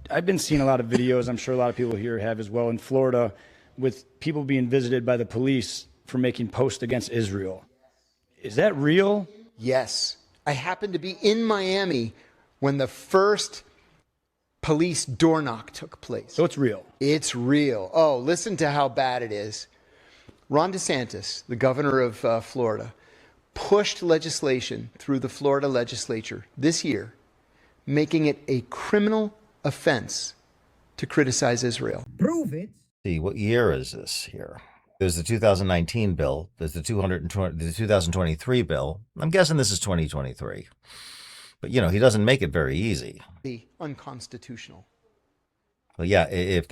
I've been seeing a lot of videos, I'm sure a lot of people here have as well, in Florida, with people being visited by the police for making posts against Israel. Is that real? Yes. I happened to be in Miami when the first police door knock took place. So it's real. It's real. Oh, listen to how bad it is. Ron DeSantis, the governor of Florida, pushed legislation through the Florida legislature this year, making it a criminal offense to criticize Israel. Prove it. See, what year is this here? There's the 2019 bill. There's the 2023 bill. I'm guessing this is 2023. But, you know, he doesn't make it very easy. The unconstitutional. Well, yeah, if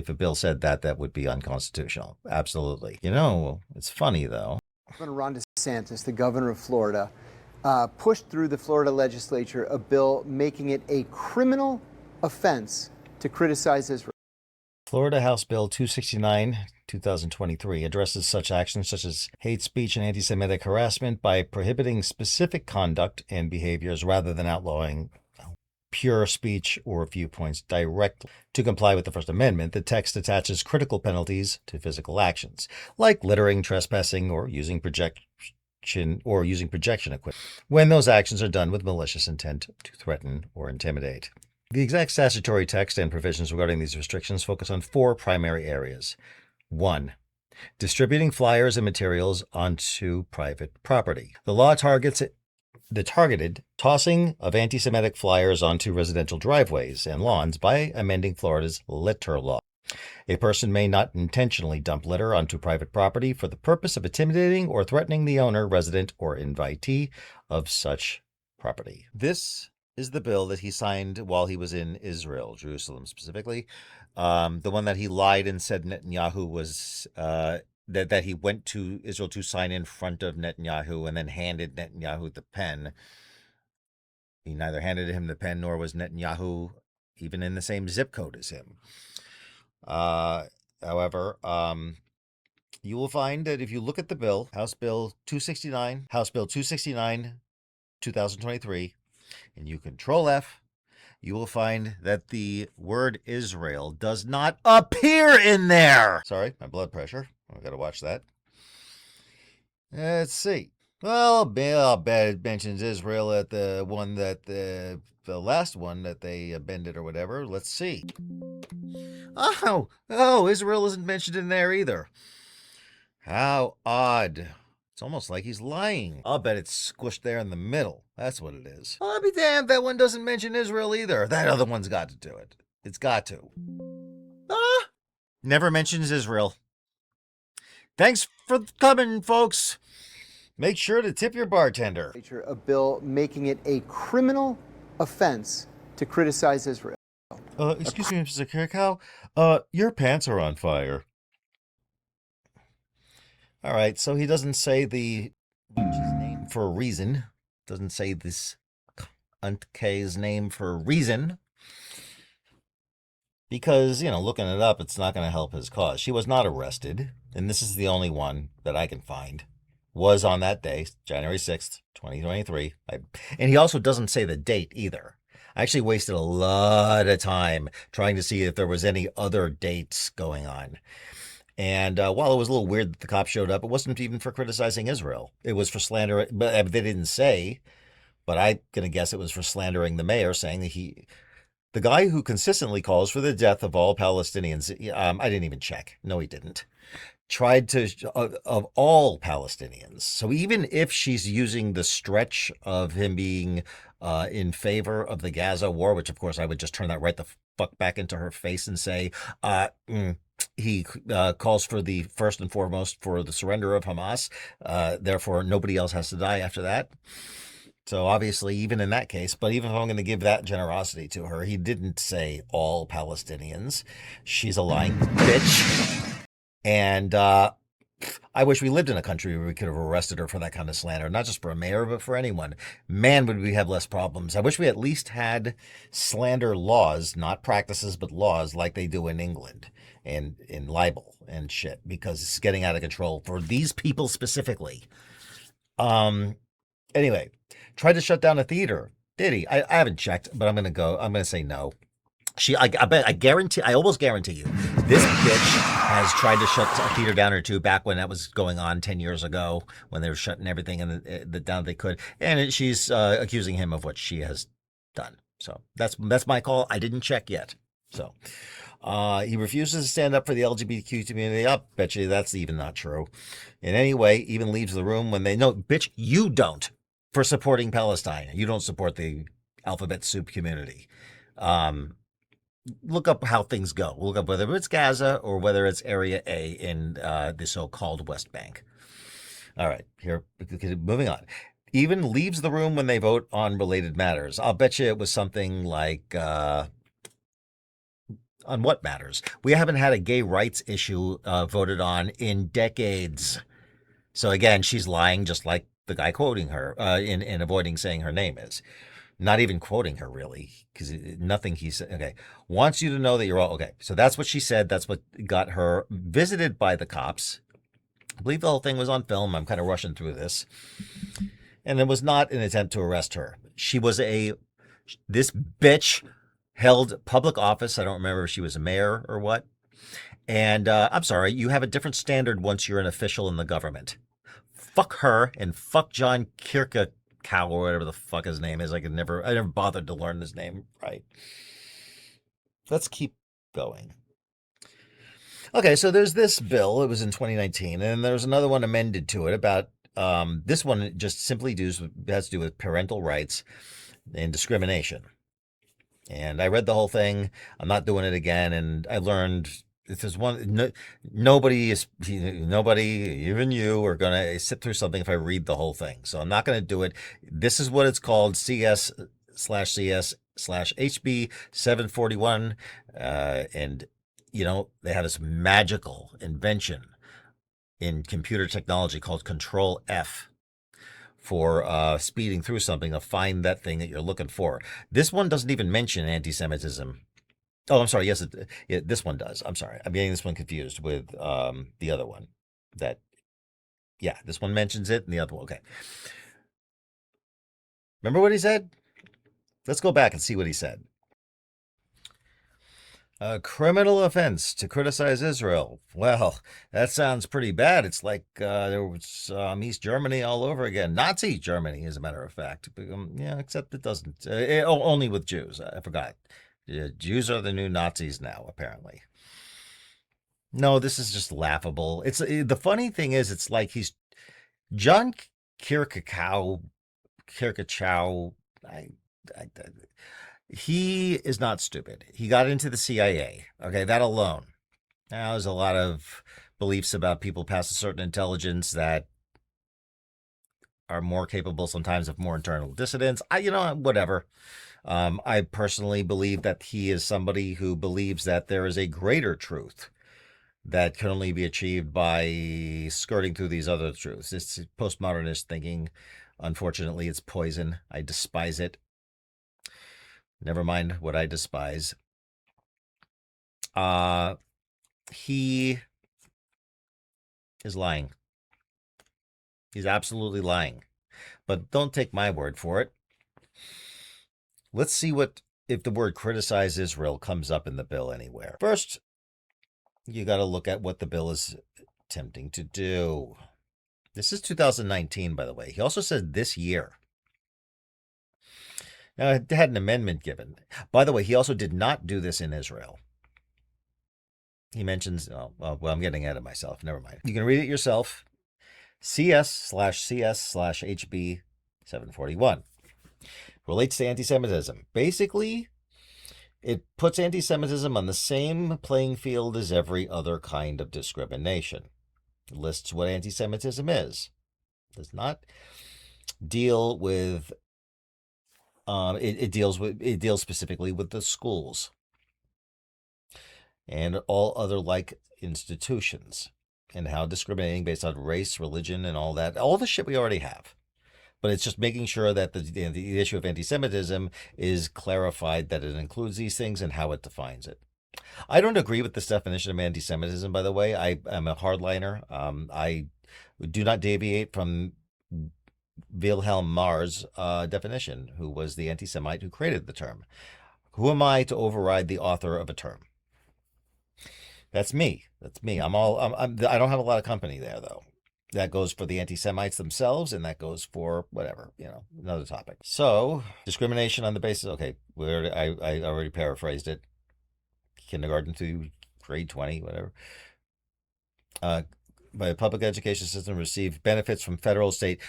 a bill said that, that would be unconstitutional. Absolutely. You know, it's funny, though. Governor Ron DeSantis, the governor of Florida, pushed through the Florida legislature a bill making it a criminal offense to criticize Israel. Florida House Bill 269, 2023, addresses such actions such as hate speech and anti-Semitic harassment by prohibiting specific conduct and behaviors rather than outlawing pure speech or viewpoints directly. To comply with the First Amendment, the text attaches critical penalties to physical actions, like littering, trespassing, or using projection equipment, when those actions are done with malicious intent to threaten or intimidate. The exact statutory text and provisions regarding these restrictions focus on four primary areas. 1. Distributing flyers and materials onto private property. The law targets the targeted tossing of anti-Semitic flyers onto residential driveways and lawns by amending Florida's litter law. A person may not intentionally dump litter onto private property for the purpose of intimidating or threatening the owner, resident, or invitee of such property. This is the bill that he signed while he was in Israel, Jerusalem specifically. The one that he lied and said Netanyahu was that he went to Israel to sign in front of Netanyahu and then handed Netanyahu the pen. He neither handed him the pen nor was Netanyahu even in the same zip code as him. However, you will find that if you look at the bill, House Bill 269, 2023, and you Control F, you will find that the word Israel does not appear in there. Sorry, my blood pressure. I got to watch that. Let's see. Well, I'll bet it mentions Israel at the one that the last one that they bended or whatever. Let's see. Oh, Israel isn't mentioned in there either. How odd. It's almost like he's lying. I'll bet it's squished there in the middle. That's what it is. I'll be damned, that one doesn't mention Israel either. That other one's got to do it. It's got to. Never mentions Israel. Thanks for coming, folks. Make sure to tip your bartender. A bill making it a criminal offense to criticize Israel. Excuse me, Mr. Kirakau. Your pants are on fire. All right, so he doesn't say the name for a reason. Doesn't say this K's name for a reason. Because, you know, looking it up, it's not going to help his cause. She was not arrested, and this is the only one that I can find. Was on that day, January 6th, 2023. And he also doesn't say the date either. I actually wasted a lot of time trying to see if there was any other dates going on. And while it was a little weird that the cops showed up, it wasn't even for criticizing Israel. It was for slander. But they didn't say, but I'm going to guess it was for slandering the mayor, saying that the guy who consistently calls for the death of all Palestinians, I didn't even check. No, he didn't. Tried to, of all Palestinians. So even if she's using the stretch of him being in favor of the Gaza war, which of course I would just turn that right the fuck back into her face and say, he calls for the first and foremost for the surrender of Hamas. Therefore, nobody else has to die after that. So obviously, even in that case, but even if I'm going to give that generosity to her, he didn't say all Palestinians. She's a lying bitch. And I wish we lived in a country where we could have arrested her for that kind of slander, not just for a mayor, but for anyone. Man, would we have less problems. I wish we at least had slander laws, not practices, but laws like they do in England and in libel and shit, because it's getting out of control for these people specifically. Anyway, tried to shut down a theater. Did he? I haven't checked, but I'm going to say no. I bet, I guarantee, I almost guarantee you, this bitch has tried to shut a theater down or two back when that was going on 10 years ago, when they were shutting everything down they could. And she's accusing him of what she has done. So that's my call. I didn't check yet. So he refuses to stand up for the LGBTQ community. I bet you that's even not true. In any way, even leaves the room when they know, bitch, you don't, for supporting Palestine. You don't support the alphabet soup community. Look up how things go. Look up whether it's Gaza or whether it's Area A in the so-called West Bank. All right, here, moving on. Even leaves the room when they vote on related matters. I'll bet you it was something like, on what matters? We haven't had a gay rights issue voted on in decades. So again, she's lying just like the guy quoting her in avoiding saying her name is. Not even quoting her, really, because nothing he said. Okay. Wants you to know that you're all okay. So that's what she said. That's what got her visited by the cops. I believe the whole thing was on film. I'm kind of rushing through this. And it was not an attempt to arrest her. This bitch held public office. I don't remember if she was a mayor or what. And I'm sorry, you have a different standard once you're an official in the government. Fuck her and fuck John Kirakau or whatever the fuck his name is. I never bothered to learn his name right. Let's keep going. Okay, so there's this bill. It was in 2019, and there's another one amended to it about this one just simply has to do with parental rights and discrimination. And I read the whole thing. I'm not doing it again, and I learned if there's one, nobody, even you, are going to sit through something if I read the whole thing. So I'm not going to do it. This is what it's called, CS/CS/HB 741. And, they have this magical invention in computer technology called Control F for speeding through something to find that thing that you're looking for. This one doesn't even mention anti-Semitism. Oh, I'm sorry. Yes, this one does. I'm sorry. I'm getting this one confused with the other one. This one mentions it and the other one. Okay. Remember what he said? Let's go back and see what he said. A criminal offense to criticize Israel. Well, that sounds pretty bad. It's like there was East Germany all over again. Nazi Germany, as a matter of fact. Except it doesn't. Only with Jews. I forgot. Jews are the new Nazis now, apparently. No, this is just laughable. The funny thing is, it's like he's John Kirakau. He is not stupid. He got into the CIA. Okay, that alone. Now, there's a lot of beliefs about people past a certain intelligence that are more capable sometimes of more internal dissidence. Whatever. I personally believe that he is somebody who believes that there is a greater truth that can only be achieved by skirting through these other truths. It's postmodernist thinking. Unfortunately, it's poison. I despise it. Never mind what I despise. He is lying. He's absolutely lying. But don't take my word for it. Let's see if the word criticize Israel comes up in the bill anywhere. First, you got to look at what the bill is attempting to do. This is 2019, by the way. He also said this year. Now, it had an amendment given. By the way, he also did not do this in Israel. He mentions, I'm getting ahead of myself. Never mind. You can read it yourself. CS/CS/HB 741. Relates to anti-Semitism. Basically, it puts anti-Semitism on the same playing field as every other kind of discrimination. It lists what anti-Semitism is. It does not deal with it deals specifically with the schools and all other like institutions and how discriminating based on race, religion, and all the shit we already have. But it's just making sure that the issue of anti-Semitism is clarified, that it includes these things and how it defines it. I don't agree with this definition of anti-Semitism, by the way. I am a hardliner. I do not deviate from Wilhelm Marr's definition, who was the anti-Semite who created the term. Who am I to override the author of a term? That's me. That's me. I don't have a lot of company there, though. That goes for the anti-Semites themselves, and that goes for whatever, another topic. So, discrimination on the basis, okay, I already paraphrased it. Kindergarten to grade 20, whatever. By the public education system receive benefits from federal, state,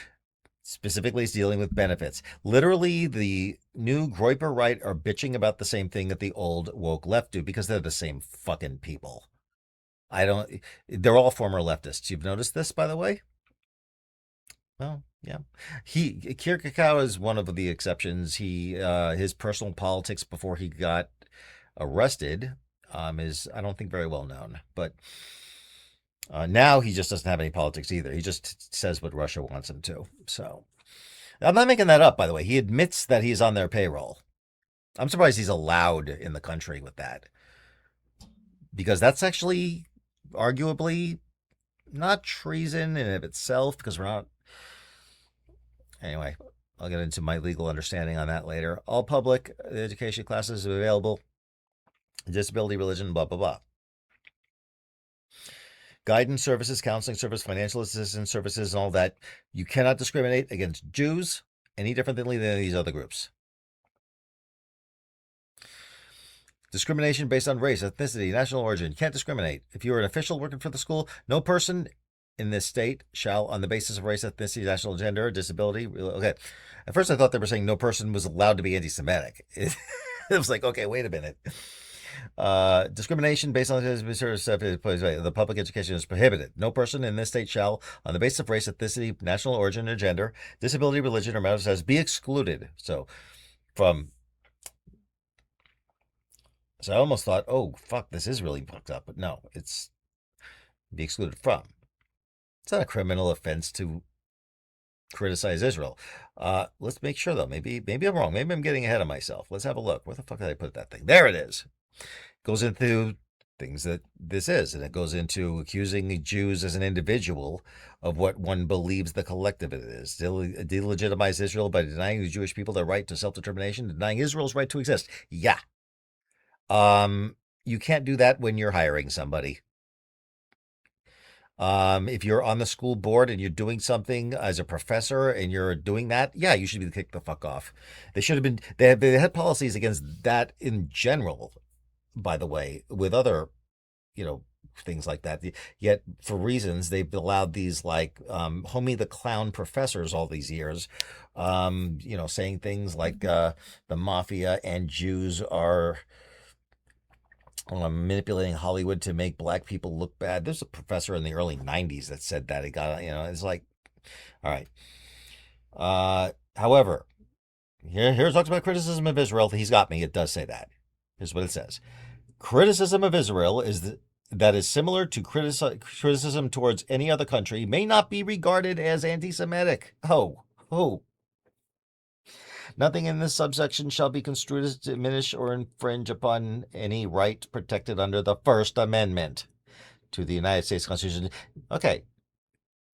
specifically is dealing with benefits. Literally, the new Groyper right are bitching about the same thing that the old woke left do because they're the same fucking people. They're all former leftists. You've noticed this, by the way? Well, yeah. Kirakau is one of the exceptions. His personal politics before he got arrested is, I don't think, very well known. But now he just doesn't have any politics either. He just says what Russia wants him to. So I'm not making that up, by the way. He admits that he's on their payroll. I'm surprised he's allowed in the country with that. Because that's actually arguably not treason in and of itself, because we're not. Anyway, I'll get into my legal understanding on that later. All public education classes are available. Disability, religion, blah, blah, blah. Guidance services, counseling service, financial assistance services, and all that. You cannot discriminate against Jews any differently than these other groups. Discrimination based on race, ethnicity, national origin. You can't discriminate. If you are an official working for the school, no person in this state shall, on the basis of race, ethnicity, national gender, or disability. Okay. At first I thought they were saying no person was allowed to be anti-Semitic. It was like, okay, wait a minute. Discrimination based on the public education is prohibited. No person in this state shall, on the basis of race, ethnicity, national origin, or gender, disability, religion, or mental status, be excluded. So I almost thought, oh, fuck, this is really fucked up. But no, it's be excluded from. It's not a criminal offense to criticize Israel. Let's make sure, though. Maybe I'm wrong. Maybe I'm getting ahead of myself. Let's have a look. Where the fuck did I put that thing? There it is. Goes into things that this is, and it goes into accusing Jews as an individual of what one believes the collective it is. Delegitimize Israel by denying the Jewish people their right to self-determination, denying Israel's right to exist. Yeah. You can't do that when you're hiring somebody. If you're on the school board and you're doing something as a professor and you're doing that, yeah, you should be kicked the fuck off. They should have been, they had policies against that in general, by the way, with other, things like that. Yet for reasons they've allowed these like, Homie the Clown professors all these years, saying things like, the mafia and Jews are, manipulating Hollywood to make black people look bad. There's a professor in the early 90s that said that. It got, it's like, all right. However, here talks about criticism of Israel. He's got me. It does say that. Here's what it says. Criticism of Israel that is similar to criticism towards any other country may not be regarded as anti-Semitic. Oh. Nothing in this subsection shall be construed as to diminish or infringe upon any right protected under the First Amendment to the United States Constitution. Okay.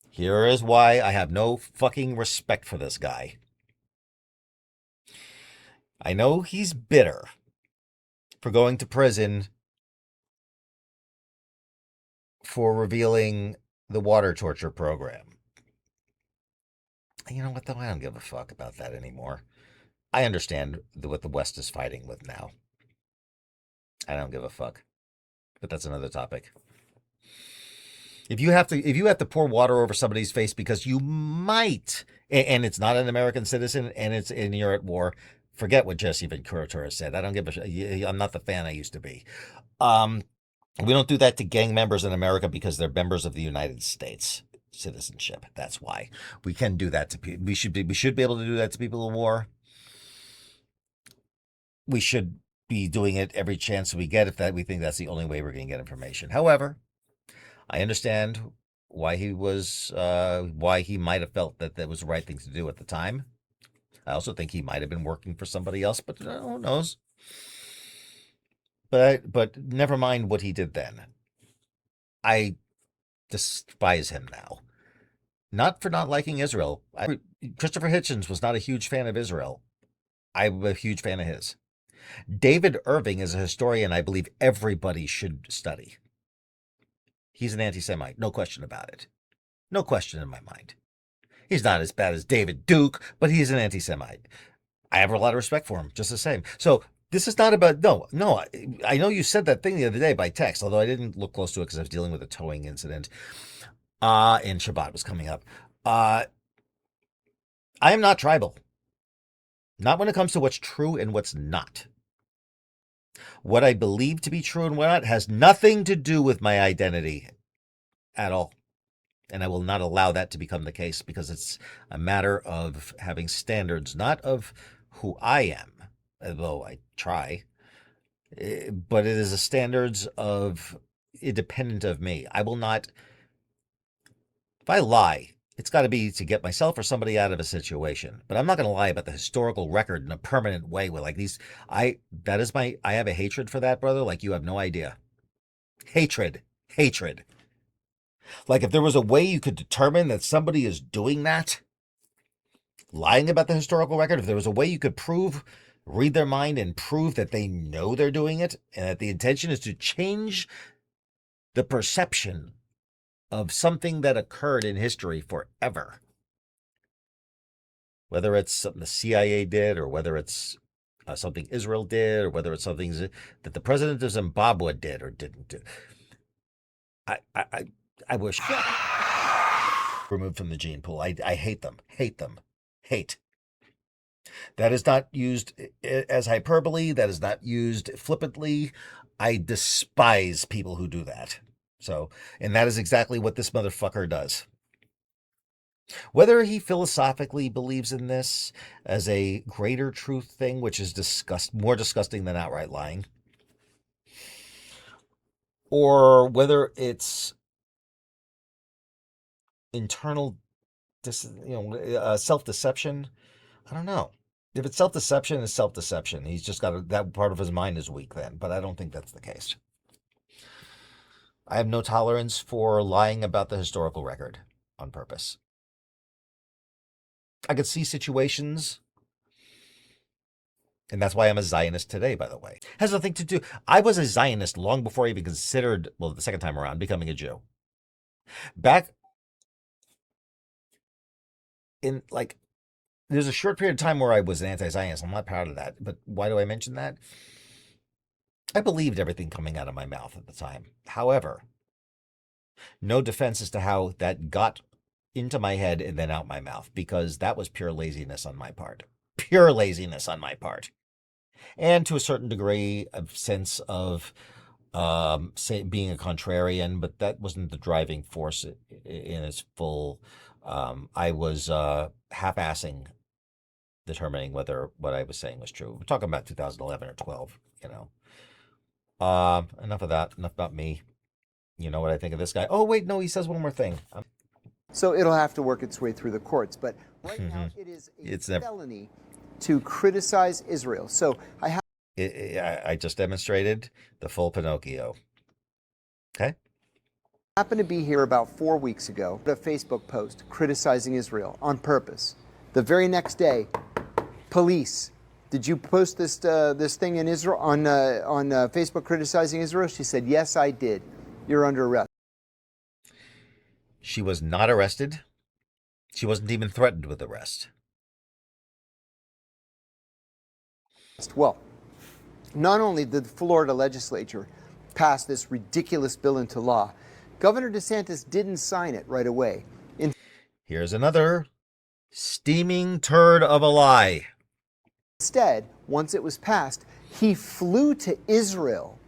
Here is why I have no fucking respect for this guy. I know he's bitter for going to prison for revealing the water torture program. You know what, though? I don't give a fuck about that anymore. I understand what the West is fighting with now. I don't give a fuck. But that's another topic. If you have to pour water over somebody's face because you might, and it's not an American citizen and you're at war, forget what Jesse Ventura said. I don't give a shit. I'm not the fan I used to be. We don't do that to gang members in America because they're members of the United States citizenship. That's why we can do that to people. We should be able to do that to people in war. We should be doing it every chance we get if we think that's the only way we're going to get information. However, I understand why he might have felt that was the right thing to do at the time. I also think he might have been working for somebody else, but who knows? But never mind what he did then. I despise him now. Not for not liking Israel. Christopher Hitchens was not a huge fan of Israel. I'm a huge fan of his. David Irving is a historian I believe everybody should study. He's an anti-Semite, no question about it. No question in my mind. He's not as bad as David Duke, but he's an anti-Semite. I have a lot of respect for him, just the same. So this is not about, no. I know you said that thing the other day by text, although I didn't look close to it because I was dealing with a towing incident. And Shabbat was coming up. I am not tribal. Not when it comes to what's true and what's not. What I believe to be true and what not has nothing to do with my identity at all. And I will not allow that to become the case because it's a matter of having standards, not of who I am, although I try, but it is a standards of independent of me. I will not, if I lie, it's got to be to get myself or somebody out of a situation. But I'm not going to lie about the historical record in a permanent way with like these. I have a hatred for that, brother, like you have no idea. Hatred. Like if there was a way you could determine that somebody is doing that, lying about the historical record, if there was a way you could read their mind and prove that they know they're doing it and that the intention is to change the perception of something that occurred in history forever. Whether it's something the CIA did or whether it's something Israel did or whether it's something that the president of Zimbabwe did or didn't do. I wish removed from the gene pool. I hate them. Hate. That is not used as hyperbole. That is not used flippantly. I despise people who do that. So, and that is exactly what this motherfucker does. Whether he philosophically believes in this as a greater truth thing, which is more disgusting than outright lying, or whether it's internal, self-deception, I don't know. If it's self-deception, it's self-deception. He's just got that part of his mind is weak then, but I don't think that's the case. I have no tolerance for lying about the historical record on purpose. I could see situations, and that's why I'm a Zionist today, by the way. Has nothing to do. I was a Zionist long before I even considered, well, the second time around, becoming a Jew. Back in, like, there's a short period of time where I was an anti-Zionist. I'm not proud of that. But why do I mention that? I believed everything coming out of my mouth at the time. However, no defense as to how that got into my head and then out my mouth, because that was pure laziness on my part. Pure laziness on my part. And to a certain degree, a sense of being a contrarian, but that wasn't the driving force in its full. I was half-assing determining whether what I was saying was true. We're talking about 2011 or 12, Enough of that. Enough about me. You know what I think of this guy. Oh, wait, no, he says one more thing. So it'll have to work its way through the courts. But right now it is a felony to criticize Israel. So I just demonstrated the full Pinocchio. Okay? Happened to be here about 4 weeks ago, a Facebook post criticizing Israel on purpose. The very next day, police. Did you post this thing in Israel on Facebook criticizing Israel? She said, yes, I did. You're under arrest. She was not arrested. She wasn't even threatened with arrest. Well, not only did the Florida legislature pass this ridiculous bill into law, Governor DeSantis didn't sign it right away. Here's another steaming turd of a lie. Instead, once it was passed, he flew to Israel,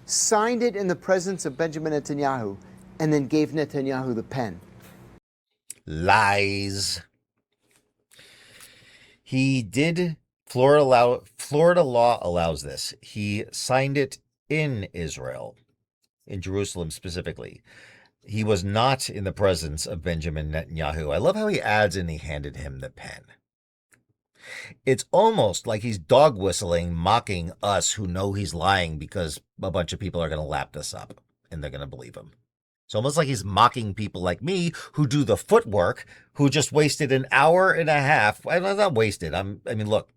signed it in the presence of Benjamin Netanyahu, and then gave Netanyahu the pen. Lies. He did. Florida law allows this. He signed it in Israel, in Jerusalem specifically. He was not in the presence of Benjamin Netanyahu. I love how he adds in he handed him the pen. It's almost like he's dog whistling, mocking us who know he's lying because a bunch of people are going to lap this up and they're going to believe him. It's almost like he's mocking people like me who do the footwork, who just wasted an hour and a half. I'm not wasted. Look,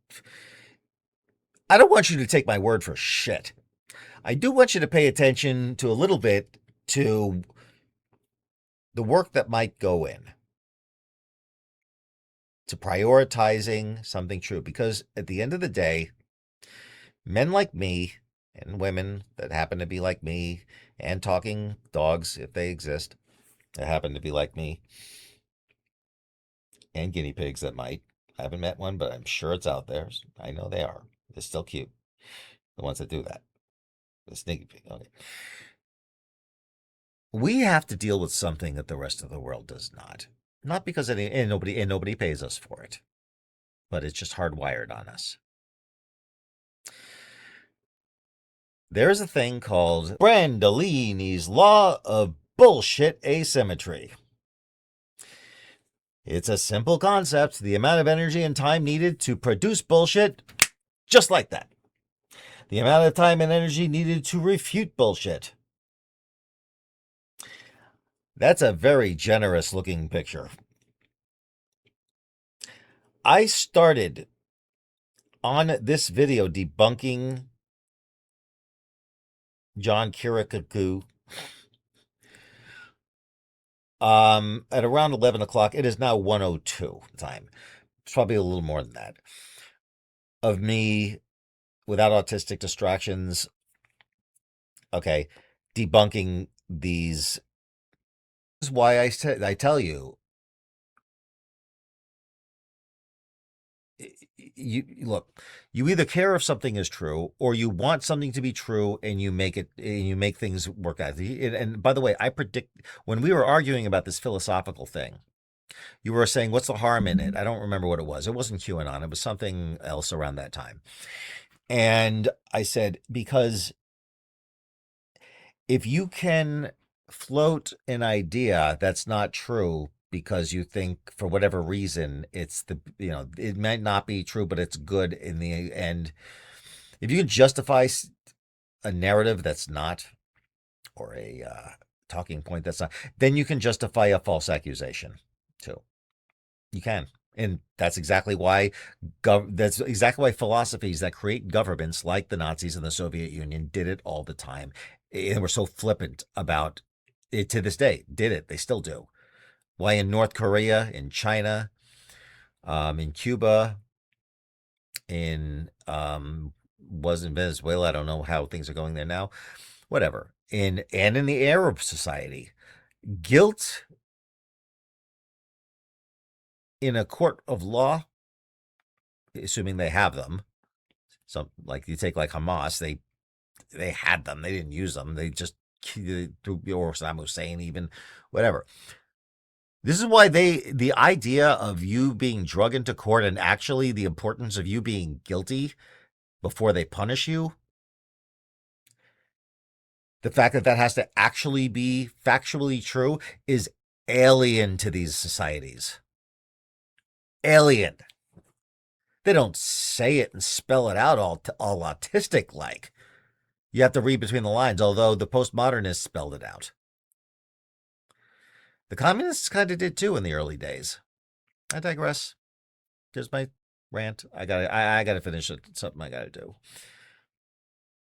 I don't want you to take my word for shit. I do want you to pay attention to a little bit to the work that might go in to prioritizing something true. Because at the end of the day, men like me and women that happen to be like me and talking dogs, if they exist, that happen to be like me, and guinea pigs that might. I haven't met one, but I'm sure it's out there. I know they are. They're still cute. The ones that do that. The sneaky pig. Okay. We have to deal with something that the rest of the world does not. Not because nobody pays us for it, but it's just hardwired on us. There's a thing called Brandolini's Law of Bullshit Asymmetry. It's a simple concept, the amount of energy and time needed to produce bullshit, just like that. The amount of time and energy needed to refute bullshit. That's a very generous looking picture. I started on this video debunking John Kirakau at around 11 o'clock. It is now 1:02 time. It's probably a little more than that. Of me without autistic distractions, okay, debunking these. This is why I tell you, you look, you either care if something is true or you want something to be true and you make things work out. And by the way, I predict when we were arguing about this philosophical thing, you were saying, what's the harm in it? I don't remember what it was. It wasn't QAnon. It was something else around that time. And I said, because if you can float an idea that's not true because you think for whatever reason it might not be true, but it's good in the end. If you can justify a narrative that's not, or a talking point that's not, then you can justify a false accusation too. You can. And that's exactly why philosophies that create governments like the Nazis and the Soviet Union did it all the time. And we're so flippant about it to this day. Did it. They still do. Why in North Korea, in China, in Cuba, was in Venezuela. I don't know how things are going there now. Whatever. And in the Arab society, guilt in a court of law, assuming they have them. So, like you take like Hamas, they had them. They didn't use them. They just through Saddam Hussein, even whatever. This is why the idea of you being drugged into court and actually the importance of you being guilty before they punish you, the fact that has to actually be factually true is alien to these societies. Alien. They don't say it and spell it out all autistic like. You have to read between the lines, although the postmodernists spelled it out. The communists kind of did too in the early days. I digress. Here's my rant. I gotta finish it. Something I gotta do.